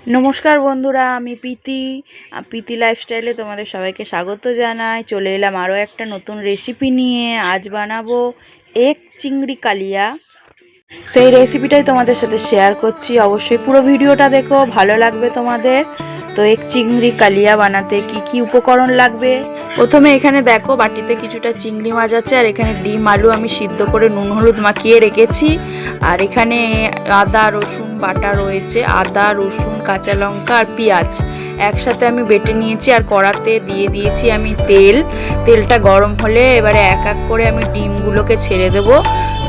नमस्कार बंधुरा आमी पीति लाइफस्टाइले तुम्हारे सबाइके स्वागत जानाई। चले एलाम आरो एकटा नतून रेसिपि निये। आज बानाबो एक चिंगड़ी कालिया। सेई रेसिपिटाई तुम्हादेर साथे शेयर करछि। अवश्यई पुरो भिडियोटा देखो, भालो लागबे तुम्हादेर। तो एक चिंगड़ी कालिया बानाते की की उपकरण लागबे प्रथमे एखाने देखो बाटीते किछुटा चिंगड़ी माछ आछे और एखाने डिम आलू आमी सिद्ध करे नुन हलुद माखिए रेखेछि। और एखाने आदा रसुन बाटा रयेछे, आदा रसुन काँचा लंका और पेঁয়াজ एकसाथे आमी बेटे निয়েছি। और कड़ाते दिए दिएছি आमी तेलटा गरम होले एबारे एक एक करे आमी डिमगुलोके छेड़े देब।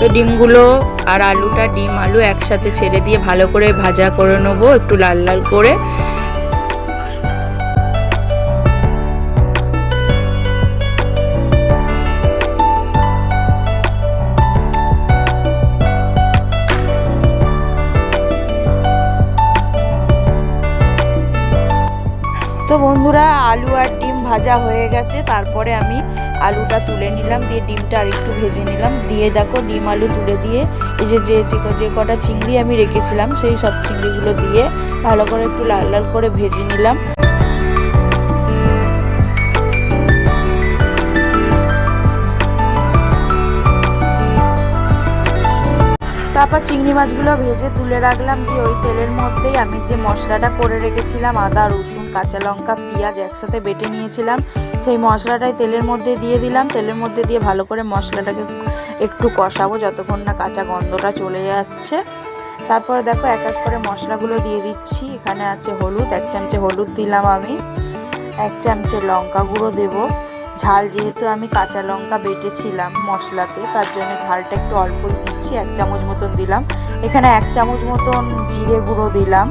तो डिमगुलो और आलूटा डिम आलू एकसाथे छेड़े दिए भालो करे भाजा करे नेब एकटु लाल लाल करे। तो बंधुरा आलू और डिम भाजा हो गेছে। তারপরে আমি আলুটা তুলে নিলাম, দিয়ে ডিমটা আরেকটু ভেজে নিলাম। দিয়ে দেখো ডিম আলু তুলে দিয়ে এই যে কটা চিংড়ি আমি রেখেছিলাম সেই সব চিংড়িগুলো দিয়ে ভালো করে একটু লাল লাল করে ভেজে নিলাম। তারপর চিংড়ি মাছগুলো ভেজে তুলে রাখলাম। দিয়ে ওই তেলের মধ্যেই আমি যে মশলাটা করে রেখেছিলাম আদা রসুন কাঁচা লঙ্কা পেঁয়াজ একসাথে বেটে নিয়েছিলাম সেই মশলাটাই তেলের মধ্যে দিয়ে দিলাম। তেলের মধ্যে দিয়ে ভালো করে মশলাটাকে একটু কষাবো যতক্ষণ না কাঁচা গন্ধটা চলে যাচ্ছে। তারপরে দেখো এক এক করে মশলাগুলো দিয়ে দিচ্ছি। এখানে আছে হলুদ, 1 চামচে হলুদ দিলাম আমি, 1 চামচে লঙ্কা গুঁড়ো দেবো। ঝাল যেহেতু আমি কাঁচা লঙ্কা বেটেছিলাম মশলাতে তার জন্য ঝালটা একটু অল্পই দিচ্ছি, 1 চামচ মতন দিলাম। এখানে 1 চামচ মতন জিরে গুঁড়ো দিলাম।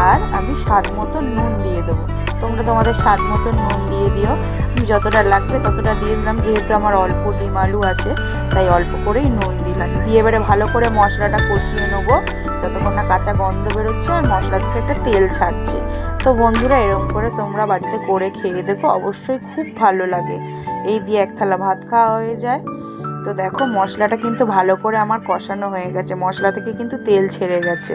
আর আমি স্বাদ মতন নুন দিয়ে দেবো। তোমরা তোমাদের স্বাদ মতন নুন দিয়ে দিও, আমি যতটা লাগবে ততটা দিয়ে দিলাম। যেহেতু আমার অল্প ডিম আলু আছে তাই অল্প করেই নুন দিলাম। দিয়ে এবারে ভালো করে মশলাটা কষিয়ে নেবো যতক্ষণ না কাঁচা গন্ধ বেরোচ্ছে আর মশলা থেকে একটা তেল ছাড়ছে। তো বন্ধুরা এরকম করে তোমরা বাড়িতে করে খেয়ে দেখো, অবশ্যই খুব ভালো লাগে। এই দিয়ে এক থালা ভাত খাওয়া হয়ে যায়। তো দেখো মশলাটা কিন্তু ভালো করে আমার কষানো হয়ে গেছে, মশলা থেকে কিন্তু তেল ছেড়ে গেছে।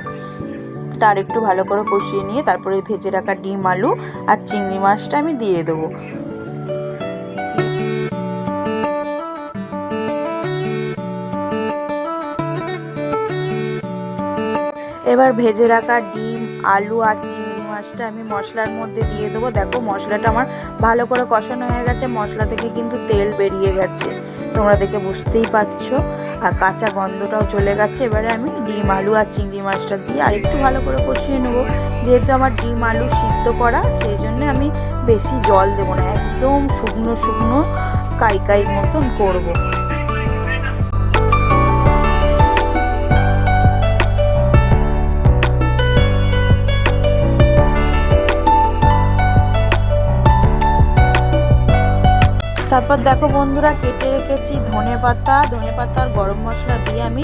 তার একটু ভালো করে কষিয়ে নিয়ে তারপরে ভেজে রাখা ডিম আলু আর চিংড়ি মাছটা আমি দিয়ে দেবো। এবার ভেজে রাখা ডিম আলু আর চিংড়ি মাছটা আমি মশলার মধ্যে দিয়ে দেবো। দেখো মশলাটা আমার ভালো করে কষানো হয়ে গেছে, মশলা থেকে কিন্তু তেল বেরিয়ে গেছে, তোমরা দেখে বুঝতেই পারছো। আর কাঁচা গন্ধটাও চলে গেছে। এবারে আমি ডিম আলু আর চিংড়ি মাছটা দিয়ে আরেকটু ভালো করে কষিয়ে নেবো। যেহেতু আমার ডিম আলু সিদ্ধ করা সেই জন্য আমি বেশি জল দেবো না, একদম শুকনো শুকনো কাই মতন করবো। তারপর দেখো বন্ধুরা কেটে রেখেছি ধনে পাতা আর গরম মশলা দিয়ে আমি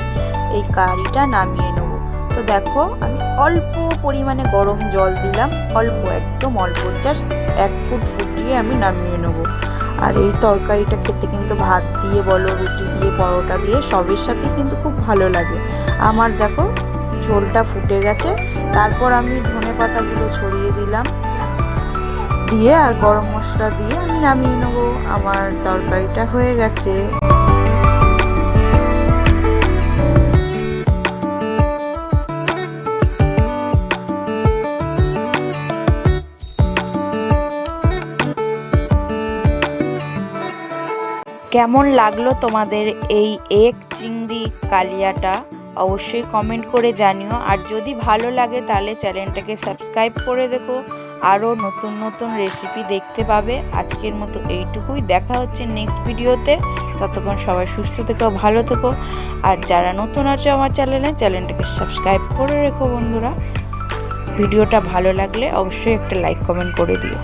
এই কারিটা নামিয়ে নেব। তো দেখো আমি অল্প পরিমাণে গরম জল দিলাম, অল্প একদম অল্প, জাস্ট 1 ফুট ফুটিয়ে আমি নামিয়ে নেব। আর এই তরকারিটা খেতে কিন্তু ভাত দিয়ে বলো রুটি দিয়ে পরোটা দিয়ে সবের সাথে কিন্তু খুব ভালো লাগে। আমার দেখো ঝোলটা ফুটে গেছে। তারপর আমি ধনে পাতাগুলো ছড়িয়ে দিলাম, দিয়ে আর গরম মশলা দিয়ে আমি নামিয়ে নেব। আমার তরকারিটা হয়ে গেছে। কেমন লাগলো তোমাদের এই এক চিংড়ি কালিয়াটা অবশ্যই কমেন্ট করে জানিও। আর যদি ভালো লাগে তাহলে চ্যানেলটাকে সাবস্ক্রাইব করে দেখো, আরও নতুন নতুন রেসিপি দেখতে পাবে। আজকের মতো এইটুকুই, দেখা হচ্ছে নেক্সট ভিডিওতে। ততক্ষণ সবাই সুস্থ থেকো, ভালো থেকো। আর যারা নতুন আছো আমার চ্যানেলটাকে সাবস্ক্রাইব করে রেখো বন্ধুরা। ভিডিওটা ভালো লাগলে অবশ্যই একটা লাইক কমেন্ট করে দিও।